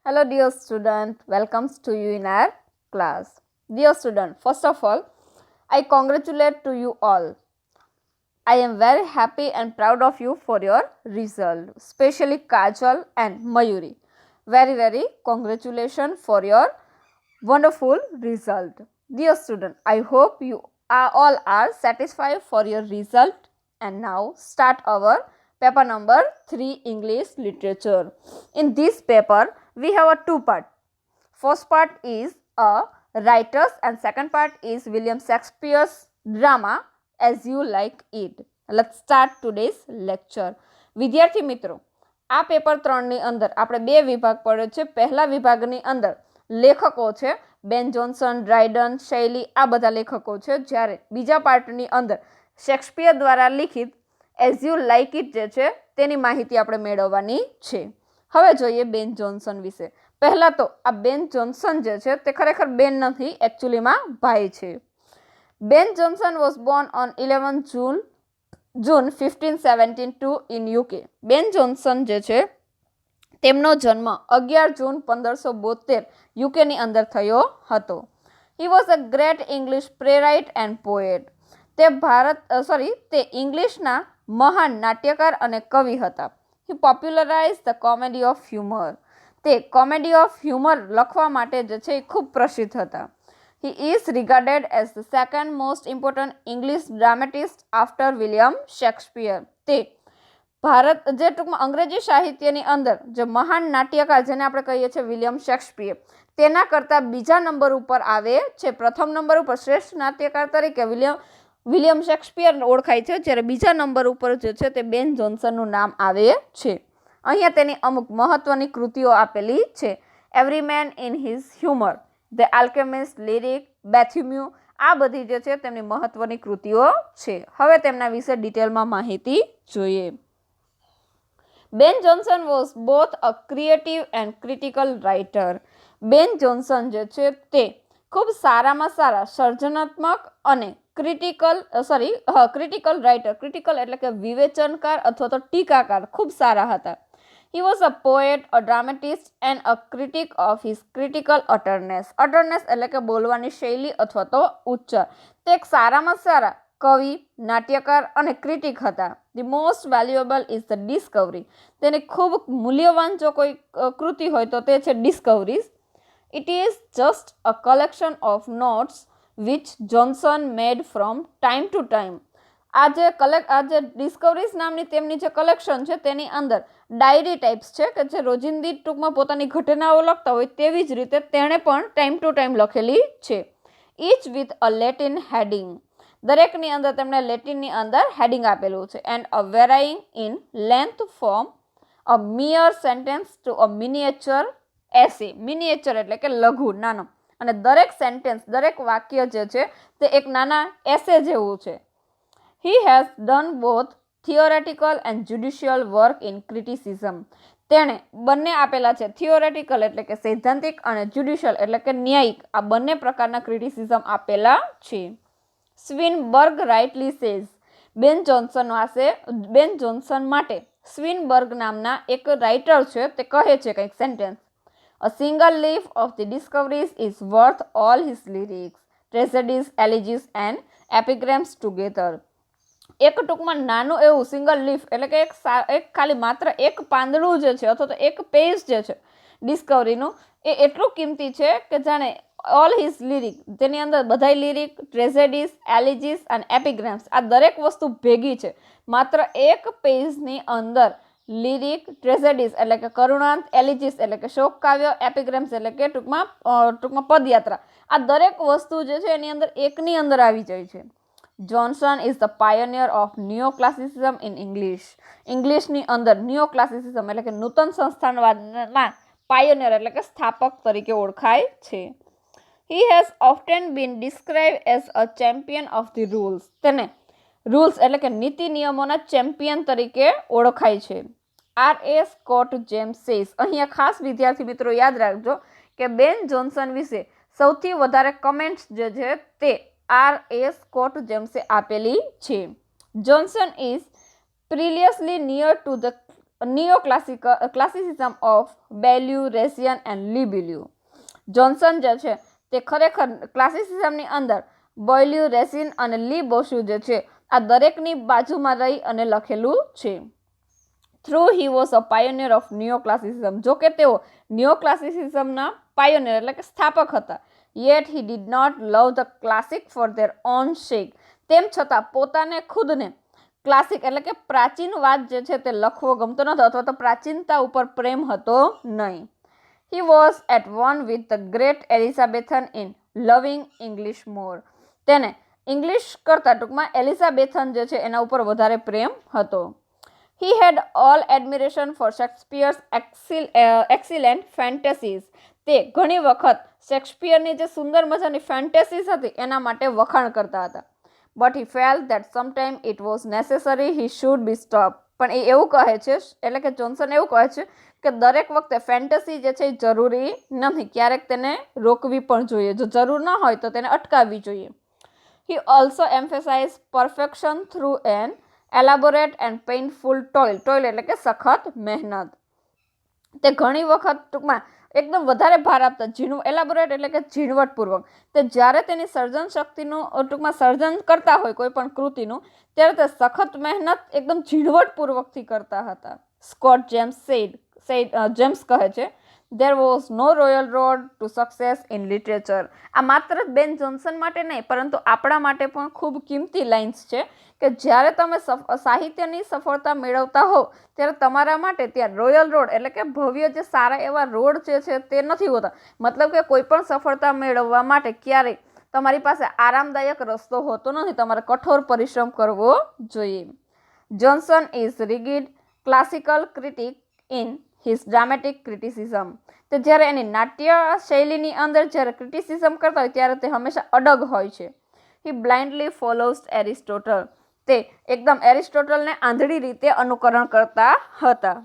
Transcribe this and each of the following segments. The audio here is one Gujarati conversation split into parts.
Hello dear student, welcomes to you in our class. Dear student, first of all, I congratulate to you all. I am very happy and proud of you for your result, especially Kajal and Mayuri. Very congratulations for your wonderful result. Dear student, I hope you all are satisfied for your result and now start our paper number 3 English literature. In this paper, we have a two part. First part is a writers and second part is William Shakespeare's drama As You Like It. Let's start today's lecture. વિદ્યાર્થી મિત્રો, આ પેપર 3ની અંદર આપણે બે વિભાગ પડ્યો છે. પહેલા વિભાગની અંદર લેખકો છે બેન જોન્સન, ડ્રાયડન, શૈલી, આ બધા લેખકો છે. જ્યારે બીજા પાર્ટની અંદર શેક્સપિયર દ્વારા લિખિત એઝ યુ લાઇક ઇટ જે છે તેની માહિતી આપણે મેળવવાની છે. હવે જોઈએ બેન જોન્સન વિશે. પહેલા તો આ બેન જોન્સન જે છે તે ખરેખર બેન નથી, એકચ્યુઅલીમાં ભાઈ છે. Ben Johnson was Born on 11 June 1572 in UK. બેન જોન્સન જે છે તેમનો જન્મ 11 જૂન 1572 યુકેની અંદર થયો હતો. He was a great English playwright and poet. તે ઇંગ્લિશના મહાન નાટ્યકાર અને કવિ હતા. He popularise the comedy of humour. તે કોમેડી ઓફ હ્યુમર લખવા માટે જે છે એ ખૂબ પ્રસિદ્ધ હતા. He is regarded as the second most important English dramatist after William Shakespeare. તે ભારત જે ટૂંકમાં અંગ્રેજી સાહિત્યની અંદર જે મહાન નાટ્યકાર જેને આપણે કહીએ છીએ વિલિયમ શેક્સપિયર, તેના કરતાં બીજા નંબર ઉપર આવે છે. પ્રથમ નંબર ઉપર શ્રેષ્ઠ નાટ્યકાર તરીકે વિલિયમ શેક્સપિયર ઓળખાય છે, જ્યારે બીજા નંબર ઉપર જે છે તે બેન જોન્સનનું નામ આવે છે. અહીંયા તેની અમુક મહત્વની કૃતિઓ આપેલી છે. Every man in his humour, the alchemist, lyric, Bartholomew, આ બધી જે છે તેમની મહત્વની કૃતિઓ છે. હવે તેમના વિશે ડિટેલમાં માહિતી જોઈએ. બેન Johnson was both a creative and critical writer. બેન જોન્સન જે છે તે ખૂબ સારામાં સારા સર્જનાત્મક અને ક્રિટિકલ રાઇટર. ક્રિટિકલ એટલે કે વિવેચનકાર અથવા તો ટીકાકાર ખૂબ સારા હતા. He was a poet, a dramatist and a critic of his critical utterance. Utterance એટલે કે બોલવાની શૈલી અથવા તો ઉચ્ચાર. તે એક સારામાં સારા કવિ, નાટ્યકાર અને ક્રિટિક હતા. The most valuable is the Discovery. તેની ખૂબ મૂલ્યવાન જો કોઈ કૃતિ હોય તો તે છે discoveries. It is just a collection of notes which Jonson made from time to time. આ જે ડિસ્કવરીઝ નામની તેમની જે કલેક્શન છે તેની અંદર ડાયરી ટાઈપ્સ છે કે જે રોજિંદી ટૂંકમાં પોતાની ઘટનાઓ લખતા હોય તેવી જ રીતે તેણે પણ ટાઈમ ટુ ટાઈમ લખેલી છે. Each with a Latin heading. દરેકની અંદર તેમણે લેટિનની અંદર હેડિંગ આપેલું છે. And a varying in length from a mere sentence to a miniature essay. Miniature એટલે કે લઘુ, નાનો. અને દરેક સેન્ટેન્સ, દરેક વાક્ય જે છે તે એક નાના એસે જેવું છે. He has done both theoretical and judicial work in criticism. તેણે બંને આપેલા છે. થિયોરેટિકલ એટલે કે સૈદ્ધાંતિક અને જ્યુડિશિયલ એટલે કે ન્યાયિક, આ બંને પ્રકારના ક્રિટિસિઝમ આપેલા છે. સ્વિનબર્ગ રાઇટલી સેઝ. બેન જોન્સન માટે સ્વિનબર્ગ નામના એક રાઇટર છે તે કહે છે કંઈક sentence. A single leaf of the discoveries is worth all his lyrics, tragedies, elegies and epigrams together. એક ટૂંકમાં નાનું એવું સિંગલ લીફ એટલે કે એક ખાલી માત્ર એક પાંદડું જે છે અથવા તો એક પેજ જે છે ડિસ્કવરીનું, એ એટલું કિંમતી છે કે જાણે ઓલ હિઝ લિરિક, તેની અંદર બધાય લિરિક, ટ્રેજેડીઝ, એલિજીસ અને એપિગ્રામ્સ, આ દરેક વસ્તુ ભેગી છે. માત્ર એક પેજની અંદર લિરિક, ટ્રેજેડીઝ એટલે કે કરુણાંત, એલિજીસ એટલે કે શોક કાવ્ય, એપિગ્રામ્સ એટલે કે ટૂંકમાં પદયાત્રા, આ દરેક વસ્તુ જે છે એની અંદર એકની અંદર આવી જાય છે. Johnson is the pioneer of neoclassicism in English. ઇંગ્લિશની અંદર નિયોક્લાસિસિઝમ એટલે કે નૂતન સંસ્થાનવાદમાં પાયોનિયર એટલે કે સ્થાપક તરીકે ઓળખાય છે. He has often been describe as a champion of the rules. તેને રૂલ્સ એટલે કે નીતિ નિયમોના ચેમ્પિયન તરીકે ઓળખાય છે. R.A. Scott James says. અહીંયા ખાસ વિદ્યાર્થી મિત્રો યાદ રાખજો કે બેન જોન્સન વિશે સૌથી વધારે કમેન્ટ્સ જે છે તે R.A. સ્કોટ જેમ્સે આપેલી છે. Johnson is perilously near to the classicism of Boileau, Racine and Boileau. Johnson જે છે તે ખરેખર ક્લાસિસિઝમની અંદર બોયલ્યુ, રેસિન અને લી બોસ્યુ જે છે આ દરેકની બાજુમાં રહી અને લખેલું છે. Though he was a pioneer of neoclassicism. જો કે તેઓ નિયોક્લાસિસિઝમના પાયોનિયર એટલે કે સ્થાપક હતા. Yet he did not love the classic for their own sake. તેમ છતાં પોતાને ખુદને ક્લાસિક એટલે કે પ્રાચીનવાદ જે છે તે લખવો ગમતો નહોતો અથવા તો પ્રાચીનતા ઉપર પ્રેમ હતો નહીં. He was at one with the great Elizabethan in loving English more. તેને ઇંગ્લિશ કરતાં ટૂંકમાં એલિઝાબેથન જે છે એના ઉપર વધારે પ્રેમ હતો. He had all admiration for Shakespeare's excellent fantasies. તે ઘણી વખત શેક્સપિયરની જે સુંદર મજાની ફેન્ટેસીસ હતી એના માટે વખાણ કરતા હતા. But he felt that sometime it was necessary he should be stopped. પણ એ એવું કહે છે, એટલે કે જોન્સન એવું કહે છે કે દરેક વખતે ફેન્ટસી જે છે એ જરૂરી નથી, ક્યારેક તેને રોકવી પણ જોઈએ, જો જરૂર ન હોય તો તેને અટકાવવી જોઈએ. He also emphasized perfection through an elaborate and painful toil. ટોઇલ એટલે કે સખત મહેનત. તે ઘણી વખત ટૂંકમાં એકદમ વધારે ભાર આપતા, એલાબોરેટ એટલે કે ઝીણવટપૂર્વક. તે જ્યારે તેની સર્જન શક્તિનું ટૂંકમાં સર્જન કરતા હોય કોઈ પણ કૃતિનું, ત્યારે તે સખત મહેનત એકદમ ઝીણવટપૂર્વકથી કરતા હતા. સ્કોટ જેમ્સ કહે છે, There was no royal road to success in literature. આ માત્ર બેન જોન્સન માટે નહીં પરંતુ આપણા માટે પણ ખૂબ કિંમતી લાઇન્સ છે કે જ્યારે તમે સાહિત્યની સફળતા મેળવતા હો ત્યારે તમારા માટે ત્યાં રોયલ રોડ એટલે કે ભવ્ય જે સારા એવા રોડ જે છે તે નથી હોતા. મતલબ કે કોઈ પણ સફળતા મેળવવા માટે ક્યારેય તમારી પાસે આરામદાયક રસ્તો હોતો નથી, તમારે કઠોર પરિશ્રમ કરવો જોઈએ. Johnson is rigid classical critic in his dramatic criticism. તે જ્યારે એની નાટ્ય શૈલીની અંદર જ્યારે ક્રિટિસિઝમ કરતા હોય ત્યારે તે હંમેશા અડગ હોય છે. He blindly follows Aristotle. તે એકદમ એરિસ્ટોટલને આંધળી રીતે અનુકરણ કરતા હતા.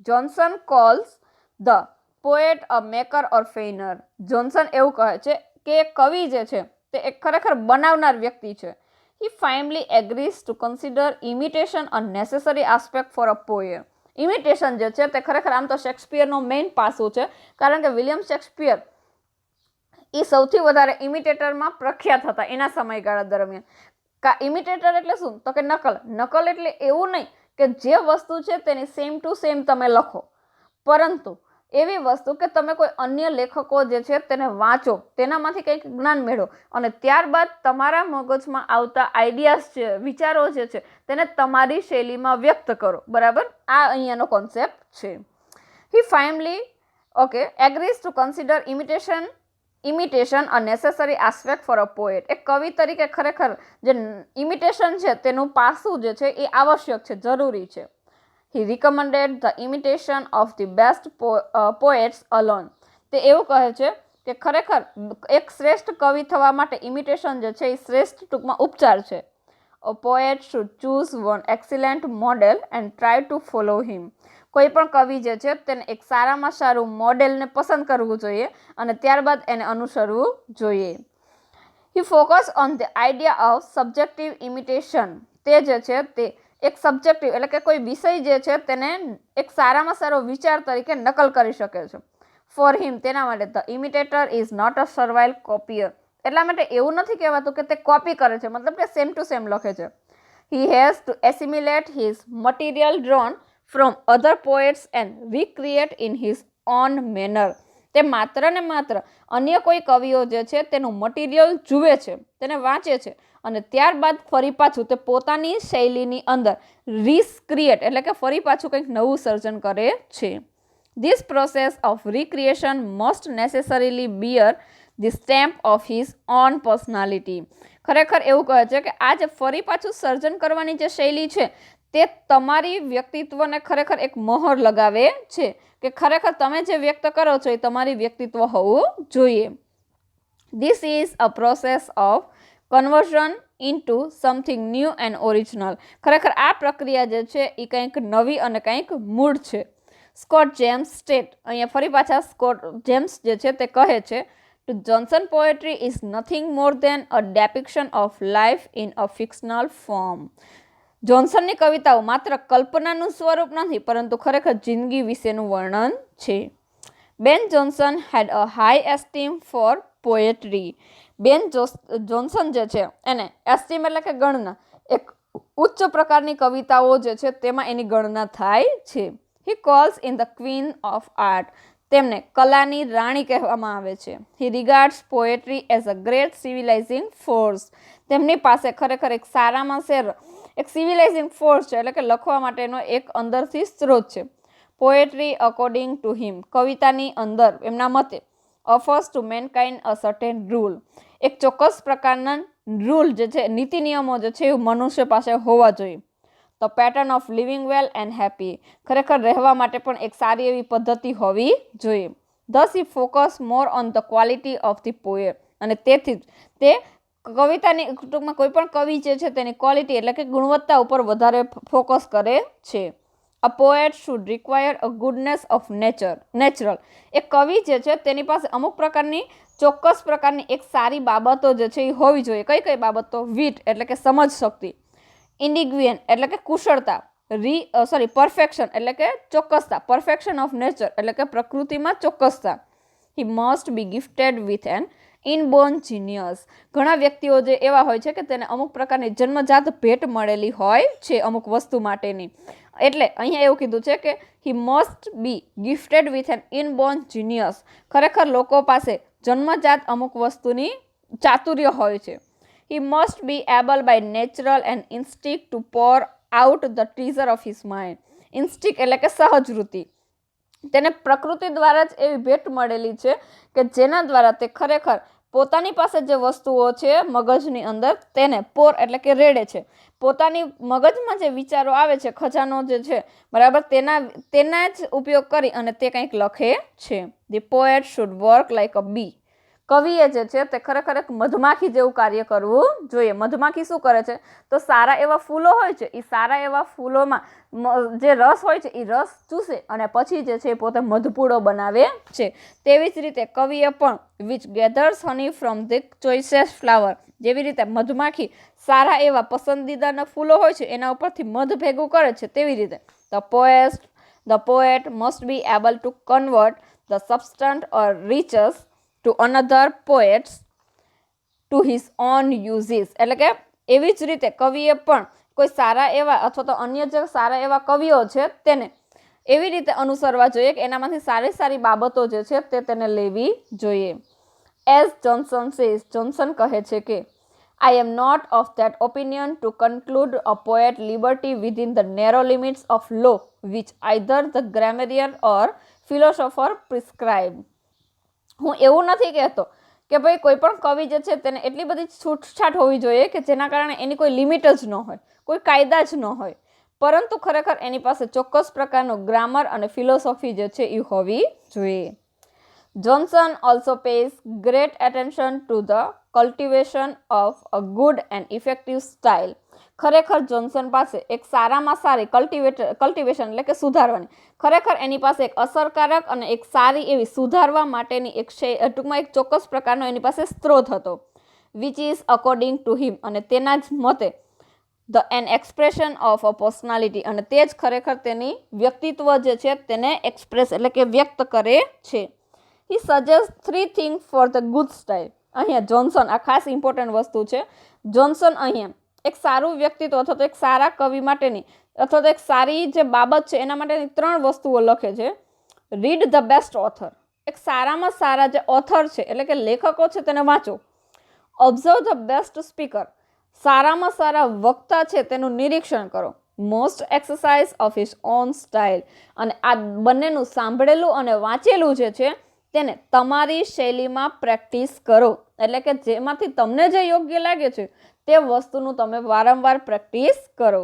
Johnson calls the poet a maker or feigner. Johnson એવું કહે છે કે કવિ જે છે તે એક ખરેખર બનાવનાર વ્યક્તિ છે. He finally agrees to consider imitation a necessary aspect for a poem. Imitation જે છે તે ખરેખર આમ તો શેક્સપિયરનો મેઇન પાસું છે, કારણ કે વિલિયમ શેક્સપિયર એ સૌથી વધારે ઇમિટેટરમાં પ્રખ્યાત હતા એના સમયગાળા દરમિયાન. ઇમિટેટર એટલે શું? તો કે નકલ. નકલ એટલે એવું નહીં કે જે વસ્તુ છે તેની સેમ ટુ સેમ તમે લખો, પરંતુ એવી વસ્તુ કે તમે કોઈ અન્ય લેખકો જે છે તેને વાંચો, તેનામાંથી કંઈક જ્ઞાન મેળવો અને ત્યારબાદ તમારા મગજમાં આવતા આઈડિયાઝ છે, વિચારો જે છે તેને તમારી શૈલીમાં વ્યક્ત કરો. બરાબર, આ અહીંયાનો કોન્સેપ્ટ છે. He finally agrees to consider imitation a necessary aspect for a poet. એક કવિ તરીકે ખરેખર જે ઇમિટેશન છે તેનું પાસું જે છે એ આવશ્યક છે, જરૂરી છે. He recommended the imitation of the best poets alone. તે એવું કહે છે કે ખરેખર એક શ્રેષ્ઠ કવિ થવા માટે ઇમિટેશન જે છે એ શ્રેષ્ઠ ટૂંકમાં ઉપચાર છે. A poet should choose one excellent model and try to follow him. કોઈ પણ કવિ જે છે તેને એક સારામાં સારું મોડેલને પસંદ કરવું જોઈએ અને ત્યારબાદ એને અનુસરવું જોઈએ. He focused on the idea of subjective imitation. તે જે છે તે એક સબ્જેક્ટિવ એટલે કે કોઈ વિષય જે છે તેને એક સારામાં સારો વિચાર તરીકે નકલ કરી શકે છે. ફોર હિમ, તેના માટે ધ ઇમિટેટર ઇઝ નોટ અ સર્વાઇલ કોપિયર. એટલા માટે એવું નથી કહેવાતું કે તે કોપી કરે છે, મતલબ કે સેમ ટુ સેમ લખે છે. He has to assimilate his material drawn from other poets and recreate in his own manner. તે માત્ર ને માત્ર અન્ય કોઈ કવિઓ જે છે તેનું મટીરિયલ જુએ છે, તેને વાંચે છે અને ત્યારબાદ ફરી પાછું તે પોતાની શૈલીની અંદર રીક્રિએટ એટલે કે ફરી પાછું કંઈક નવું સર્જન કરે છે. This process of recreation must necessarily bear the stamp of his own personality. ખરેખર એવું કહે છે કે આ જે ફરી પાછું સર્જન કરવાની જે શૈલી છે તે તમારી વ્યક્તિત્વને ખરેખર એક મહોર લગાવે છે કે ખરેખર તમે જે વ્યક્ત કરો છો એ તમારી વ્યક્તિત્વ હોવું જોઈએ. This is a process of conversion into something new and original. ખરેખર આ પ્રક્રિયા જે છે એ કંઈક નવી અને કંઈક મૂળ છે. સ્કોટ જેમ્સ સ્ટેટ, અહીંયા ફરી પાછા સ્કોટ જેમ્સ જે છે તે કહે છે, to Johnson poetry is nothing more than a depiction of life in a fictional form. જોન્સનની કવિતાઓ માત્ર કલ્પનાનું સ્વરૂપ નથી, પરંતુ ખરેખર જિંદગી વિશેનું વર્ણન છે. Ben Jonson had a high esteem for poetry. Ben Jonson જે છે એને એસ્ટીમ એટલે કે ગણના, એક ઉચ્ચ પ્રકારની કવિતાઓ જે છે તેમાં એની ગણના થાય છે. He calls in the queen of art. તેમને કલાની રાણી કહેવામાં આવે છે. He regards poetry as a great civilising force. તેમની પાસે ખરેખર એક સારામાં એક સિવિલાઇઝિંગ ફોર્સ છે, એટલે કે લખવા માટેનો એક અંદરથી સ્ત્રોત છે. Poetry according to him. કવિતાની અંદર એમના મતે offers to mankind a certain rule. એક ચોક્કસ પ્રકારના રૂલ જે છે, નીતિ નિયમો જે છે એ મનુષ્ય પાસે હોવા જોઈએ. The pattern of living well and happy. ખરેખર રહેવા માટે પણ એક સારી એવી પદ્ધતિ હોવી જોઈએ. This he focus more on the quality of the poet. અને તેથી જ તે કવિતાની ટૂંકમાં કોઈ પણ કવિ જે છે તેની ક્વોલિટી એટલે કે ગુણવત્તા ઉપર વધારે ફોકસ કરે છે. A poet should require a goodness of natural. એક કવિ જે છે તેની પાસે અમુક પ્રકારની ચોક્કસ પ્રકારની એક સારી બાબતો જે છે એ હોવી જોઈએ. કઈ કઈ બાબતો? વીટ એટલે કે સમજ શક્તિ, ઇન્ડિગ્વિયન એટલે કે કુશળતા, પરફેક્શન એટલે કે ચોક્કસતા, પરફેક્શન ઓફ નેચર એટલે કે પ્રકૃતિમાં ચોક્કસતા. He must be gifted with an inborn genius. ઘણા વ્યક્તિઓ જે એવા હોય છે કે તેને અમુક પ્રકારની જન્મજાત ભેટ મળેલી હોય છે અમુક વસ્તુ માટેની. એટલે અહીંયા એવું કીધું છે કે he must be gifted with an inborn genius. ખરેખર લોકો પાસે જન્મજાત અમુક વસ્તુની ચાતુર્ય હોય છે. He must be able by natural and instinct to pour out the treasure of his mind. Instinct એટલે કે સહજ વૃત્તિ. તેને પ્રકૃતિ દ્વારા જ એવી ભેટ મળેલી છે કે જેના દ્વારા તે ખરેખર પોતાની પાસે જે વસ્તુઓ છે મગજની અંદર તેને પોર એટલે કે રેડે છે. પોતાની મગજમાં જે વિચારો આવે છે, ખજાનો જે છે બરાબર, તેના જ ઉપયોગ કરી અને તે કંઈક લખે છે. The poet should work like a bee. કવિએ જે છે તે ખરેખર એક મધમાખી જેવું કાર્ય કરવું જોઈએ. મધમાખી શું કરે છે? તો સારા એવા ફૂલો હોય છે, એ સારા એવા ફૂલોમાં જે રસ હોય છે એ રસ ચૂસે અને પછી જે છે એ પોતે મધપૂડો બનાવે છે. તેવી જ રીતે કવિએ પણ which gathers honey from the choicest flower. જેવી રીતે મધમાખી સારા એવા પસંદીદાના ફૂલો હોય છે એના ઉપરથી મધ ભેગું કરે છે, તેવી રીતે the poet must be able to convert the substant or riches to another poets to his own uses. એટલે કે એવી જ રીતે કવિએ પણ કોઈ સારા એવા અથવા તો અન્ય જે સારા એવા કવિઓ છે તેને એવી રીતે અનુસરવા જોઈએ કે એનામાંથી સારી સારી બાબતો જે છે તે તેને લેવી જોઈએ. As Johnson says. જોન્સન કહે છે કે I am not of that opinion to conclude a poet liberty within the narrow limits of law which either the grammarian or philosopher prescribe. હું એવું નથી કહેતો કે ભાઈ કોઈ પણ કવિ જે છે તેને એટલી બધી છૂટછાટ હોવી જોઈએ કે જેના કારણે એની કોઈ લિમિટ જ ન હોય, કોઈ કાયદા જ ન હોય, પરંતુ ખરેખર એની પાસે ચોક્કસ પ્રકારનું ગ્રામર અને ફિલોસોફી જે છે એ હોવી જોઈએ. Johnson also pays great attention to the cultivation of a good and effective style. ખરેખર જોન્સન પાસે એક સારામાં સારી કલ્ટિવેશન એટલે કે સુધારવાની, ખરેખર એની પાસે એક અસરકારક અને એક સારી એવી સુધારવા માટેની એક ટૂંકમાં એક ચોક્કસ પ્રકારનો એની પાસે સ્ત્રોત હતો. Which is according to him. અને તેના જ મતે an expression of a personality. અને તે જ ખરેખર તેની વ્યક્તિત્વ જે છે તેને એક્સપ્રેસ એટલે કે વ્યક્ત કરે છે. He suggest 3 things for the good style. અહીંયા જોન્સન, આ ખાસ ઇમ્પોર્ટન્ટ વસ્તુ છે. જોન્સન અહીંયા એક સારું વ્યક્તિત્વ અથવા તો એક સારા કવિ માટેની અથવા તો એક સારી જે બાબત છે એના માટેની 3 વસ્તુઓ લખે છે. Read the best author. એક સારામાં સારા જે ઓથર છે એટલે કે લેખકો છે તેને વાંચો. Observe the best speaker. સારામાં સારા વક્તા છે તેનું નિરીક્ષણ કરો. Most exercise of his on style. અને આ બંનેનું સાંભળેલું અને વાંચેલું જે છે તેને તમારી શૈલીમાં પ્રેક્ટિસ કરો. એટલે કે જેમાંથી તમને જે યોગ્ય લાગે છે તે વસ્તુનું તમે વારંવાર પ્રેક્ટિસ કરો.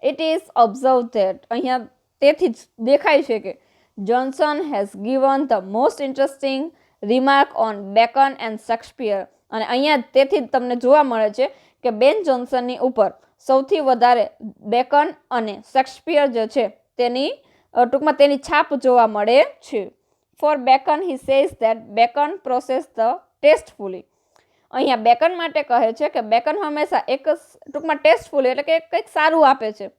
It is observe that. અહીંયા તેથી જ દેખાય છે કે Johnson has given the most interesting remark on bacon and Shakespeare. અને અહીંયા તેથી જ તમને જોવા મળે છે કે બેન જોન્સનની ઉપર સૌથી વધારે બેકન અને શેક્સપિયર જે છે તેની ટૂંકમાં તેની છાપ જોવા મળે છે. For Bacon he says that Bacon process the tastefully. અહીંયા બેકન માટે કહે છે કે બેકન હંમેશા એક ટૂંકમાં ટેસ્ટફુલ એટલે કે કંઈક સારું આપે છે.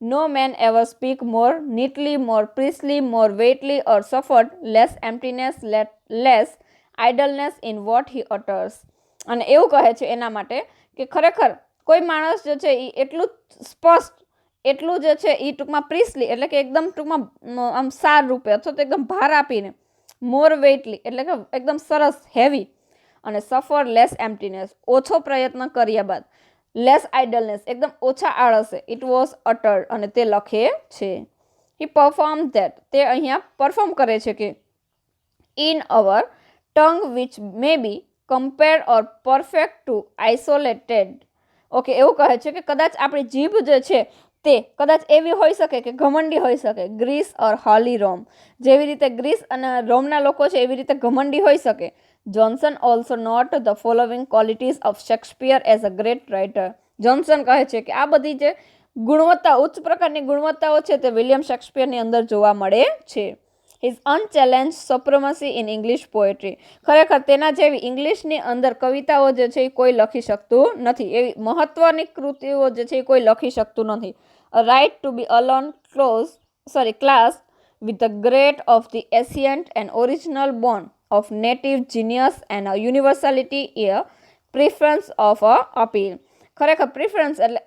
No man ever speak more neatly, more precisely, more weightily, or suffered less emptiness, less idleness in what he utters. અને એવું કહે છે એના માટે કે ખરેખર કોઈ માણસ જે છે એ એટલું સ્પષ્ટ, એટલું જે છે એ ટૂંકમાં પ્રીસલી એટલે કે એકદમ ટૂંકમાં આમ સાર રૂપે અથવા તો એકદમ ભાર આપીને, મોર વેઇટલી એટલે કે એકદમ સરસ હેવી, અને સફર લેસ એમ્પ્ટીનેસ ઓછો પ્રયત્ન કર્યા બાદ, લેસ આઇડલનેસ એકદમ ઓછા આળસે, ઇટ વોઝ અટર્ડ અને તે લખે છે. હી પરફોર્મ ધેટ તે અહીંયા પરફોર્મ કરે છે કે in our tongue which may be compared or perfect to isolated. Okay, એવું કહે છે કે કદાચ આપણી જીભ જે છે તે કદાચ એવી હોઈ શકે કે ઘમંડી હોઈ શકે, ગ્રીસ ઓર હોલી રોમ, જેવી રીતે ગ્રીસ અને રોમના લોકો છે એવી રીતે ઘમંડી હોઈ શકે. Jonson also not the following qualities of Shakespeare as a great writer. Jonson કહે છે કે આ બધી જે ગુણવત્તા, ઉચ્ચ પ્રકારની ગુણવત્તાઓ છે તે વિલિયમ શેક્સપિયરની અંદર જોવા મળે છે. His unchallenged supremacy in English poetry. ખરેખર તેના જેવી ઇંગ્લિશની અંદર કવિતાઓ જે છે એ કોઈ લખી શકતું નથી, એવી મહત્વની કૃતિઓ જે છે એ કોઈ લખી શકતું નથી. A right to be alone class with the great of the ancient and original born of native genius and a universality a preference of a appeal. ખરેખર પ્રિફરન્સ એટલે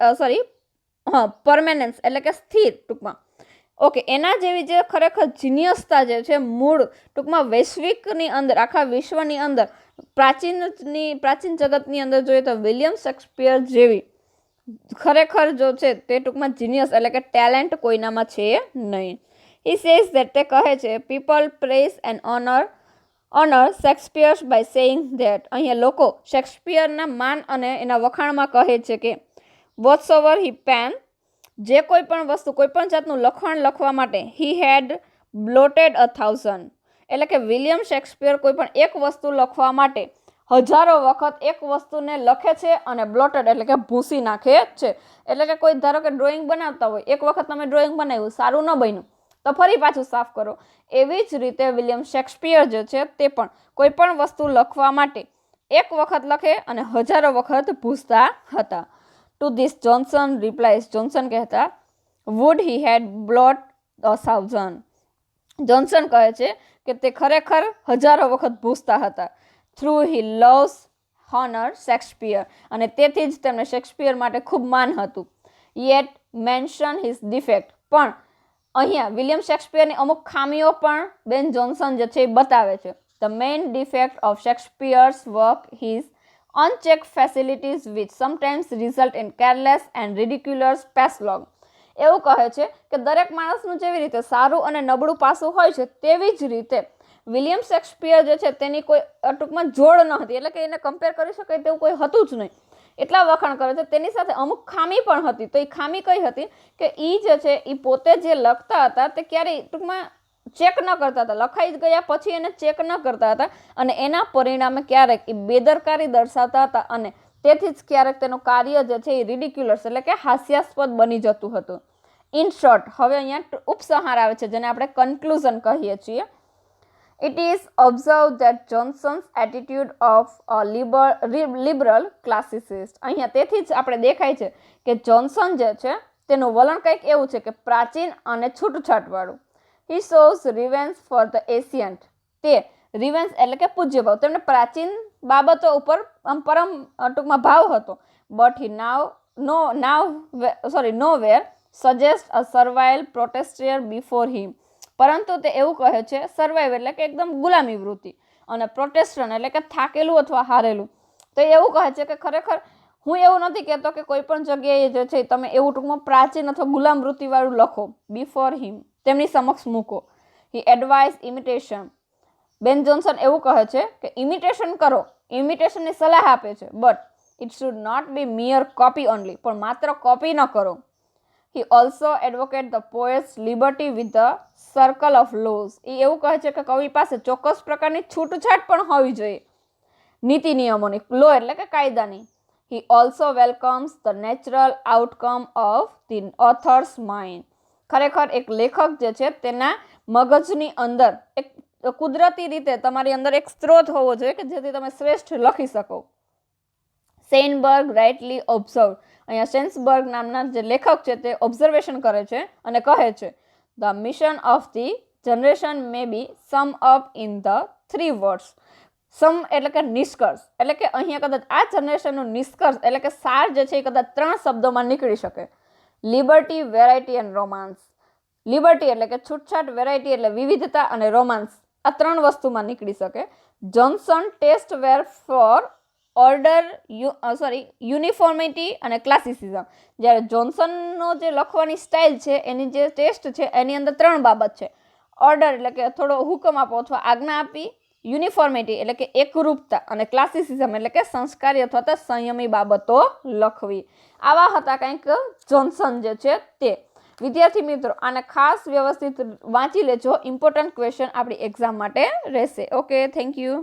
પરમેનન્સ એટલે કે સ્થિર ટૂંકમાં. ઓકે, એના જેવી જે ખરેખર જીનિયસતા જે છે મૂળ ટૂંકમાં વૈશ્વિકની અંદર, આખા વિશ્વની અંદર, પ્રાચીન જગતની અંદર જોઈએ તો વિલિયમ શેક્સપિયર જેવી ખરેખર જો છે તે ટૂંકમાં જીનિયસ એટલે કે ટેલેન્ટ કોઈનામાં છે નહીં. He says that તે કહે છે people praise and honor Shakespeare by saying that. અહીંયા લોકો શેક્સપિયરના માન અને એના વખાણમાં કહે છે કે whatsoever he penned, જે કોઈ પણ વસ્તુ, કોઈ પણ જાતનું લખાણ લખવા માટે, he had blotted 1,000. એટલે કે વિલિયમ શેક્સપિયર કોઈ પણ એક વસ્તુ લખવા માટે હજારો વખત એક વસ્તુને લખે છે અને બ્લોટેડ એટલે કે ભૂંસી નાખે છે. એટલે કે કોઈ ધારો કે ડ્રોઈંગ બનાવતા હોય, એક વખત તમે ડ્રોઈંગ બનાવ્યું, સારું ન બન્યું તો ફરી પાછું સાફ કરો. એવી જ રીતે વિલિયમ શેક્સપિયર જે છે તે પણ કોઈ પણ વસ્તુ લખવા માટે એક વખત લખે અને હજારો વખત ભૂસતા હતા. To this Johnson replies. Johnson કહેતા would he had blot 1,000. Johnson કહે છે કે તે ખરેખર હજારો વખત ભૂસતા હતા. Though he loves honour Shakespeare, અને તેથી જ તેમને શેક્સપિયર માટે ખૂબ માન હતું. યેટ મેન્શન હિઝ ડિફેક્ટ, પણ અહીંયા વિલિયમ શેક્સપિયરની અમુક ખામીઓ પણ બેન જોન્સન જે છે એ બતાવે છે. The main defect of Shakespeare's work his unchecked facilities which sometimes result in careless and ridiculous paslogue. એવું કહે છે કે દરેક માણસનું જેવી રીતે સારું અને નબળું પાસું હોય છે તેવી જ રીતે વિલિયમ શેક્સપિયર જે છે તેની કોઈ ટૂંકમાં જોડ ન હતી, એટલે કે એને કમ્પેર કરી શકાય તેવું કોઈ હતું જ નહીં. એટલા વખાણ કરે છે. તેની સાથે અમુક ખામી પણ હતી. તો એ ખામી કઈ હતી કે એ જે છે એ પોતે જે લખતા હતા તે ક્યારેય ટૂંકમાં ચેક ન કરતા હતા, લખાઈ ગયા પછી એને ચેક ન કરતા હતા, અને એના પરિણામે ક્યારેક એ બેદરકારી દર્શાવતા હતા, અને તેથી જ ક્યારેક તેનું કાર્ય જે છે એ રિડિક્યુલસ એટલે કે હાસ્યાસ્પદ બની જતું હતું. ઇન શોર્ટ, હવે અહીંયા ઉપસંહાર આવે છે જેને આપણે કન્ક્લુઝન કહીએ છીએ. It is observed that Johnson's attitude of a liberal classicist. અહીંયા તેથી જ આપણે દેખાય છે કે જોન્સન જે છે તેનું વલણ કંઈક એવું છે કે પ્રાચીન અને છૂટછાટવાળું. He shows reverence for the ancient. તે રિવેન્સ એટલે કે પૂજ્ય ભાવ, તેમને પ્રાચીન બાબતો ઉપર પરમ ટૂંકમાં ભાવ હતો. But he nowhere suggest a servile protester before him. પરંતુ તે એવું કહે છે સર્વાઈવ એટલે કે એકદમ ગુલામી વૃત્તિ, અને પ્રોટેસ્ટન્ટ એટલે કે થાકેલું અથવા હારેલું. તો એવું કહે છે કે ખરેખર હું એવું નથી કહેતો કે કોઈ પણ જગ્યાએ જે છે તમે એવું ટૂંકમાં પ્રાચીન અથવા ગુલામ વૃત્તિવાળું લખો. બિફોર હિમ, તેમની સમક્ષ મૂકો. હી એડવાઇઝ ઇમિટેશન. બેન જોન્સન એવું કહે છે કે ઇમિટેશન કરો, ઇમિટેશનની સલાહ આપે છે, but it should not be mere copy only, પણ માત્ર કોપી ન કરો. He also advocate the poet's liberty with the circle of laws. એ એવું કહે છે કે કવિ પાસે ચોક્કસ પ્રકારની છૂટછાટ પણ હોવી જોઈએ નીતિ નિયમોની, લો એટલે કે કાયદાની. He also welcomes the natural outcome of the author's mind. ખરેખર એક લેખક જે છે તેના મગજની અંદર એક કુદરતી રીતે તમારી અંદર એક સ્ત્રોત હોવો જોઈએ કે જેથી તમે શ્રેષ્ઠ લખી શકો. સેનબર્ગ રાઇટલી ઓબ્ઝર્વ, અહીંયા સેન્સબર્ગ નામના જે લેખક છે તે ઓબ્ઝર્વેશન કરે છે અને કહે છે the mission of the generation may be sum up in the 3 words. Sum એટલે કે નિષ્કર્ષ, એટલે કે અહીંયા કદાચ આ જનરેશનનું નિષ્કર્ષ એટલે કે સાર જે છે એ કદાચ 3 શબ્દોમાં નીકળી શકે. Liberty, variety and romance. Liberty એટલે કે છૂટછાટ, વેરાયટી એટલે વિવિધતા અને રોમાન્સ આ 3 વસ્તુમાં નીકળી શકે. જોન્સન ટેસ્ટ વેર ફોર ઓર્ડર યુનિફોર્મિટી અને ક્લાસિસિઝમ. જ્યારે જોન્સનનો જે લખવાની સ્ટાઇલ છે એની જે ટેસ્ટ છે એની અંદર 3 બાબત છે. ઓર્ડર એટલે કે થોડો હુકમ આપો અથવા આજ્ઞા આપી, યુનિફોર્મિટી એટલે કે એકરૂપતા અને ક્લાસિસિઝમ એટલે કે સંસ્કારી અથવા તો સંયમી બાબતો લખવી. આવા હતા કંઈક જોન્સન જે છે તે. વિદ્યાર્થી મિત્રો આને ખાસ વ્યવસ્થિત વાંચી લેજો, ઇમ્પોર્ટન્ટ ક્વેશ્ચન આપણી એક્ઝામ માટે રહેશે. Okay, thank you.